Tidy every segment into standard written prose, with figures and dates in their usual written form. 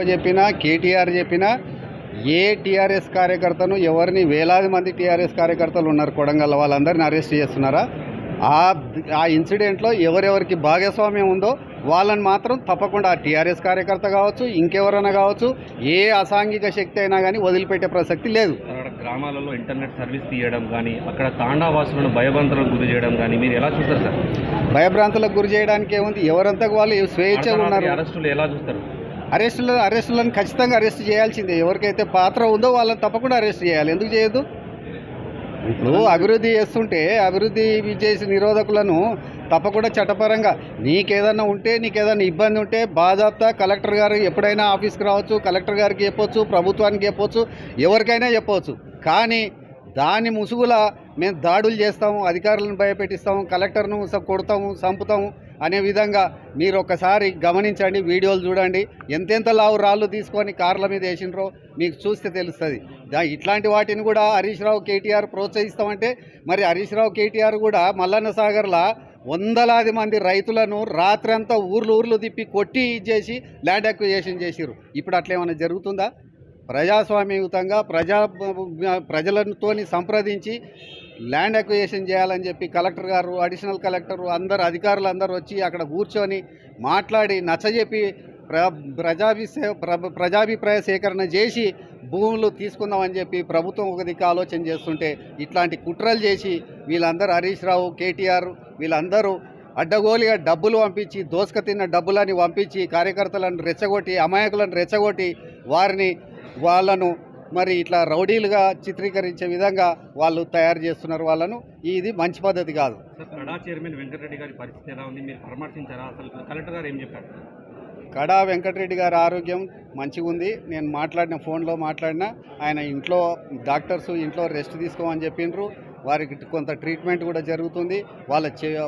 చెప్పినా కేటీఆర్ చెప్పినా ఏ టీఆర్ఎస్ కార్యకర్తను ఎవరిని వేలాది మంది టీఆర్ఎస్ కార్యకర్తలు ఉన్నారు కొడంగల్, వాళ్ళందరిని అరెస్ట్ చేస్తున్నారా? ఆ ఇన్సిడెంట్లో ఎవరెవరికి భాగస్వామ్యం ఉందో వాళ్ళని మాత్రం తప్పకుండా ఆ టీఆర్ఎస్ కార్యకర్త కావచ్చు, ఇంకెవరైనా కావచ్చు, ఏ అసాంఘిక శక్తి అయినా కానీ వదిలిపెట్టే ప్రసక్తి లేదు. అక్కడ గ్రామాలలో ఇంటర్నెట్ సర్వీస్ తీయడం కానీ, అక్కడ తాండావాసులను భయభ్రాంతులకు గురి చేయడం కానీ మీరు ఎలా చూస్తారు సార్? భయభ్రాంతులకు గురి చేయడానికి ఏముంది? ఎవరంతకు వాళ్ళు స్వేచ్ఛగా ఉన్నారు. అరెస్టులు ఎలా చూస్తారు? అరెస్టులను ఖచ్చితంగా అరెస్ట్ చేయాల్సిందే. ఎవరికైతే పాత్ర ఉందో వాళ్ళని తప్పకుండా అరెస్ట్ చేయాలి. ఎందుకు చేయొద్దు? ఇప్పుడు అభివృద్ధి చేస్తుంటే అభివృద్ధి చేసి నిరోధకులను తప్పకుండా చట్టపరంగా నీకేదన్నా ఇబ్బంది ఉంటే బాధాప్తా కలెక్టర్ గారు ఎప్పుడైనా ఆఫీస్కి రావచ్చు, కలెక్టర్ గారికి చెప్పొచ్చు, ప్రభుత్వానికి చెప్పొచ్చు, ఎవరికైనా చెప్పవచ్చు. కానీ దాని ముసుగులా మేము దాడులు చేస్తాము, అధికారులను భయపెట్టిస్తాము, కలెక్టర్ను కొడతాము, చంపుతాము అనే విధంగా మీరు ఒక్కసారి గమనించండి, వీడియోలు చూడండి. ఎంతెంత లావు రాళ్ళు తీసుకొని కార్ల మీద వేసినరో మీకు చూస్తే తెలుస్తుంది. ఇట్లాంటి వాటిని కూడా హరీష్ రావు కేటీఆర్ ప్రోత్సహిస్తామంటే మరి హరీష్ రావు కేటీఆర్ కూడా మల్లన్న సాగర్లా వందలాది మంది రైతులను రాత్రంతా ఊర్లు తిప్పి కొట్టి చేసి ల్యాండ్ అక్విజిషన్ చేసిరు. ఇప్పుడు అట్లా ఏమైనా జరుగుతుందా? ప్రజాస్వామ్యయుతంగా ప్రజలతో సంప్రదించి ల్యాండ్ అక్విజిషన్ చేయాలని చెప్పి కలెక్టర్ గారు, అడిషనల్ కలెక్టరు, అధికారులు అందరూ వచ్చి అక్కడ కూర్చొని మాట్లాడి నచ్చజెప్పి ప్రజాభిప్రాయ సేకరణ చేసి భూములు తీసుకుందామని చెప్పి ప్రభుత్వం ఒక దిక్కు ఆలోచన చేస్తుంటే ఇట్లాంటి కుట్రలు చేసి వీళ్ళందరూ హరీష్ రావు, కేటీఆర్ వీళ్ళందరూ అడ్డగోలుగా డబ్బులు పంపించి, దోసుక తిన్న డబ్బులని పంపించి కార్యకర్తలను రెచ్చగొట్టి, అమాయకులను రెచ్చగొట్టి వాళ్ళను మరి ఇట్లా రౌడీలుగా చిత్రీకరించే విధంగా వాళ్ళు తయారు చేస్తున్నారు వాళ్ళను. ఇది మంచి పద్ధతి కాదు. కడా చైర్మన్ వెంకటరెడ్డి గారి పరిస్థితి ఎలా ఉంది? మీరు పరామర్శించారా? అసలు కలెక్టర్ గారు ఏం చెప్పారు? కడా వెంకటరెడ్డి గారి ఆరోగ్యం మంచిగా ఉంది. నేను ఫోన్లో మాట్లాడినా ఆయన ఇంట్లో డాక్టర్స్ ఇంట్లో రెస్ట్ తీసుకోమని చెప్పిండ్రు. వారికి కొంత ట్రీట్మెంట్ కూడా జరుగుతుంది.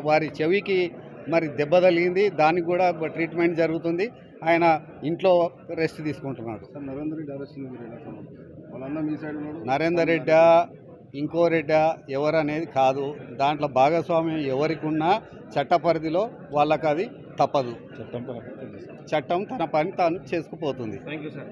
వారి చెవికి మరి దెబ్బ తగిలింది, దానికి కూడా ట్రీట్మెంట్ జరుగుతుంది. ఆయన ఇంట్లో రెస్ట్ తీసుకుంటున్నాడు. నరేందర్ రెడ్డి ఇంకో రెడ్డి ఎవరు అనేది కాదు. దాంట్లో భాగస్వామ్యం ఎవరికి ఉన్నా చట్ట పరిధిలో వాళ్ళకి అది తప్పదు. చట్టం తన పని తాను చేసుకుపోతుంది. Thank you sir.